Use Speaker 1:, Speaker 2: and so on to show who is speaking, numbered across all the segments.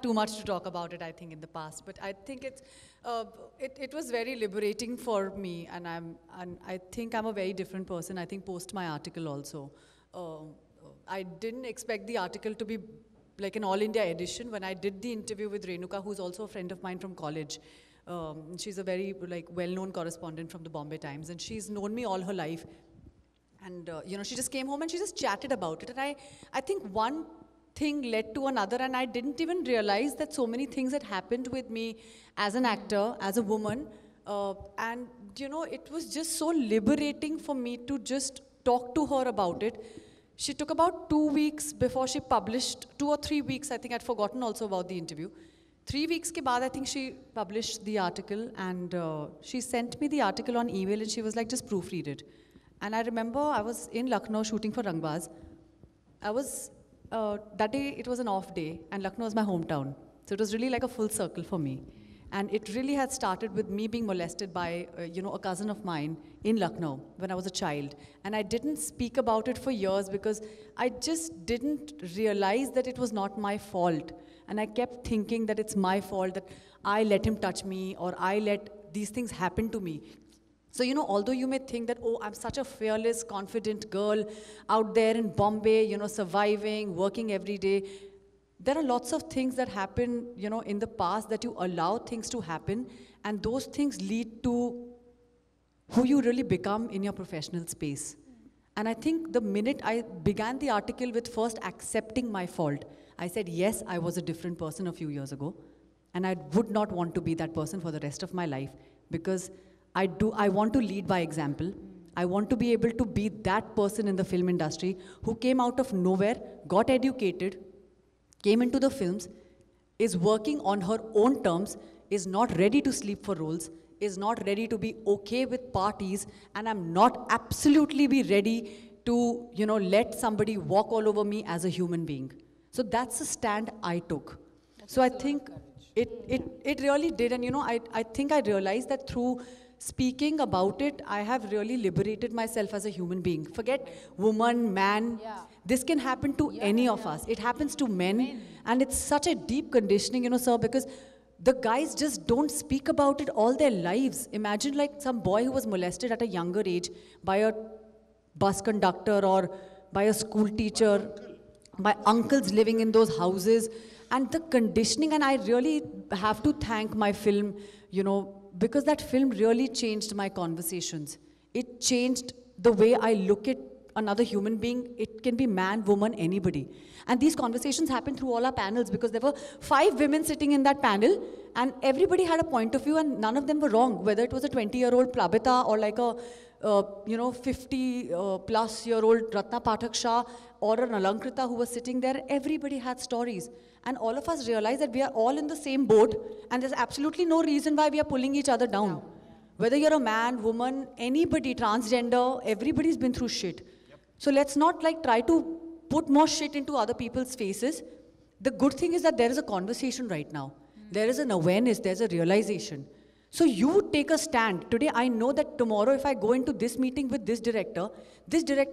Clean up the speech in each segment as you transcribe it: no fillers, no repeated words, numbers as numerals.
Speaker 1: had too much to talk about it, I think, in the past. But I think it was very liberating for me, and I think I'm a very different person. I think post my article also, I didn't expect the article to be like an all India edition. When I did the interview with Renuka, who's also a friend of mine from college, she's a very well-known correspondent from the Bombay Times, and she's known me all her life. And she just came home and she just chatted about it. And I think one thing led to another, and I didn't even realize that so many things had happened with me as an actor, as a woman. And it was just so liberating for me to just talk to her about it. She took about 2 weeks before she published, 2 or 3 weeks, I think I'd forgotten also about the interview. 3 weeks ke baad, I think she published the article, and she sent me the article on email, and she was like, just proofread it. And I remember I was in Lucknow shooting for Rangbaz. That day it was an off day, and Lucknow was my hometown. So it was really like a full circle for me. And it really had started with me being molested by, a cousin of mine in Lucknow when I was a child. And I didn't speak about it for years because I just didn't realize that it was not my fault. And I kept thinking that it's my fault, that I let him touch me, or I let these things happen to me. So, although you may think that, oh, I'm such a fearless, confident girl out there in Bombay, surviving, working every day, there are lots of things that happen, in the past that you allow things to happen, and those things lead to who you really become in your professional space. And I think the minute I began the article with first accepting my fault, I said, yes, I was a different person a few years ago, and I would not want to be that person for the rest of my life, because I want to lead by example. I want to be able to be that person in the film industry who came out of nowhere, got educated, came into the films, is working on her own terms, is not ready to sleep for roles, is not ready to be okay with parties, and I'm not absolutely be ready to, let somebody walk all over me as a human being. So that's the stand I took. So I think it really did, and I think I realized that through speaking about it, I have really liberated myself as a human being. Forget woman, man. Yeah. This can happen to any of us. It happens to men. And it's such a deep conditioning, sir, because the guys just don't speak about it all their lives. Imagine like some boy who was molested at a younger age by a bus conductor or by a school teacher, by uncles living in those houses. And the conditioning, and I really have to thank my film, because that film really changed my conversations. It changed the way I look at another human being. It can be man, woman, anybody. And these conversations happened through all our panels, because there were 5 women sitting in that panel, and everybody had a point of view, and none of them were wrong, whether it was a 20-year-old Plabita or like a 50-plus-year-old Ratna Pathak Shah or an Alankrita who was sitting there. Everybody had stories. And all of us realized that we are all in the same boat, and there's absolutely no reason why we are pulling each other down. Whether you're a man, woman, anybody, transgender, everybody's been through shit. So let's not try to put more shit into other people's faces. The good thing is that there is a conversation right now. There is an awareness, there's a realization. So you take a stand. Today I know that tomorrow if I go into this meeting with this director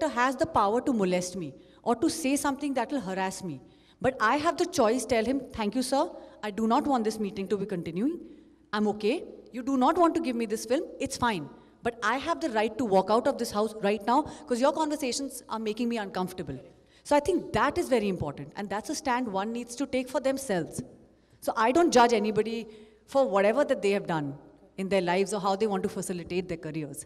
Speaker 1: has the power to molest me or to say something that will harass me. But I have the choice, tell him, thank you sir, I do not want this meeting to be continuing. I'm okay. You do not want to give me this film, it's fine. But I have the right to walk out of this house right now because your conversations are making me uncomfortable. So I think that is very important, and that's a stand one needs to take for themselves. So I don't judge anybody for whatever that they have done in their lives or how they want to facilitate their careers.